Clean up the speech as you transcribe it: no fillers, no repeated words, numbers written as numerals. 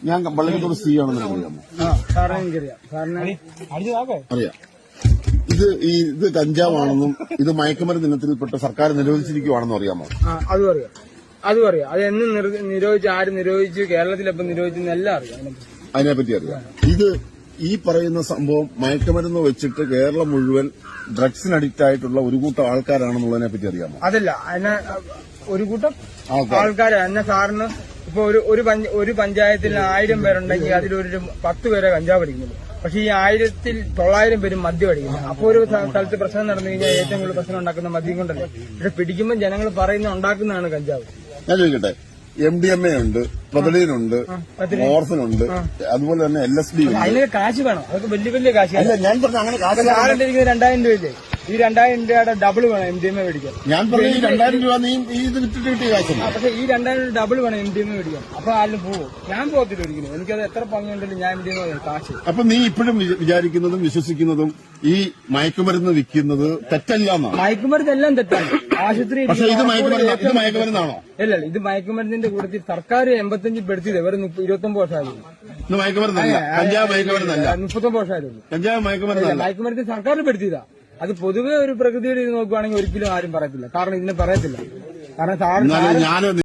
ഞാൻ പള്ളിക്കത്തോട് സി ആണെന്ന് അറിയാമോ? അറിയാം. ഇത് കഞ്ചാവാണെന്നും ഇത് മയക്കുമരുന്ന് ഇനത്തിൽപ്പെട്ട് സർക്കാർ നിരോധിച്ചിരിക്കുവാണെന്നും അറിയാമോ? അതും അറിയാം. അത് എന്ന് നിരോധിച്ച്, ആര് നിരോധിച്ചു, കേരളത്തിലെപ്പം നിരോധിച്ചെന്ന് എല്ലാം അറിയാം. അതിനെപ്പറ്റി അറിയാം. ഇത് ഈ പറയുന്ന സംഭവം മയക്കുമരുന്ന് വെച്ചിട്ട് കേരളം മുഴുവൻ ഡ്രഗ്സിന് അഡിക്റ്റ് ആയിട്ടുള്ള ഒരു കൂട്ടം ആൾക്കാരാണെന്നുള്ളതിനെ പറ്റി അറിയാമോ? അതല്ല, അതിനെ ഒരു കൂട്ടം ആൾക്കാര് എന്നെ സാറിന് ഇപ്പൊ ഒരു പഞ്ചായത്തിൽ 1000 പേരുണ്ടെങ്കിൽ അതിലൊരു 10 പേരെ കഞ്ചാവ് അടിക്കുന്നുള്ളൂ. പക്ഷെ ഈ 1900 പേരും മദ്യം അടിക്കുന്നു. അപ്പൊ ഒരു സ്ഥലത്ത് പ്രശ്നം നടന്നു കഴിഞ്ഞാൽ ഏറ്റവും കൂടുതൽ പ്രശ്നം ഉണ്ടാക്കുന്ന മദ്യം കൊണ്ടല്ലേ. പക്ഷെ പിടിക്കുമ്പോൾ ജനങ്ങൾ പറയുന്ന ഉണ്ടാക്കുന്നതാണ് കഞ്ചാവ്. ഞാൻ ചോദിക്കട്ടെ, MDMA ഉണ്ട്, പ്രൊതലീനുണ്ട്, മോർഫിനുണ്ട്, അതുപോലെ തന്നെ LSD ഉണ്ട്. അതിന് കാശ് വേണം. അതൊക്കെ വലിയ കാശ്. അല്ല, ഞാൻ പറഞ്ഞ അങ്ങനെ കാശ് 2000 രൂപയില്ലേ? ഈ 2000 രൂപയുടെ ഡബിൾ വേണം MDMA മേടിക്കാൻ. ഞാൻ പറഞ്ഞ ഈ 2000 രൂപ നീ ഇത് വിറ്റിട്ട് കിട്ടിയ കാശ്. പക്ഷെ ഈ 2000 ഡബിൾ വേണം MDMA മേടിക്കാൻ. അപ്പൊ ആരും പോകും. ഞാൻ പോകത്തില്ല ഒരിക്കലും. എനിക്കത് എത്ര പങ്കുണ്ടെങ്കിലും ഞാൻ MDMA കാശ്. അപ്പൊ നീ ഇപ്പോഴും വിചാരിക്കുന്നതും വിശ്വസിക്കുന്നതും ഈ മയക്കുമരുന്ന് വിൽക്കുന്നത് തെറ്റല്ല എന്നാണ്? മയക്കുമരുന്ന് എല്ലാം തെറ്റാണ്. ആശുപത്രി. പക്ഷെ ഇത് മയക്കുമരുന്നാണോ? അല്ല, ഇത് മയക്കുമരുന്നിന്റെ കൂട്ടത്തിൽ സർക്കാർ 85 പെടുത്തിയത് വെറും 29 വർഷമായിരുന്നു. ഇത് മയക്കുമരുന്നല്ല, കഞ്ചാവ് മയക്കുമരുന്നല്ല. 39 വർഷമായിരുന്നു. കഞ്ചാവ് മയക്കുമരുന്നല്ല. മയക്കുമരുന്ന് സർക്കാർ പെടുത്തിയതാ. അത് പൊതുവെ ഒരു പ്രകൃതിയുടെ ഇത് നോക്കുവാണെങ്കിൽ ഒരിക്കലും ആരും പറയത്തില്ല. കാരണം ഇതിനെ പറയത്തില്ല. കാരണം സാറിന്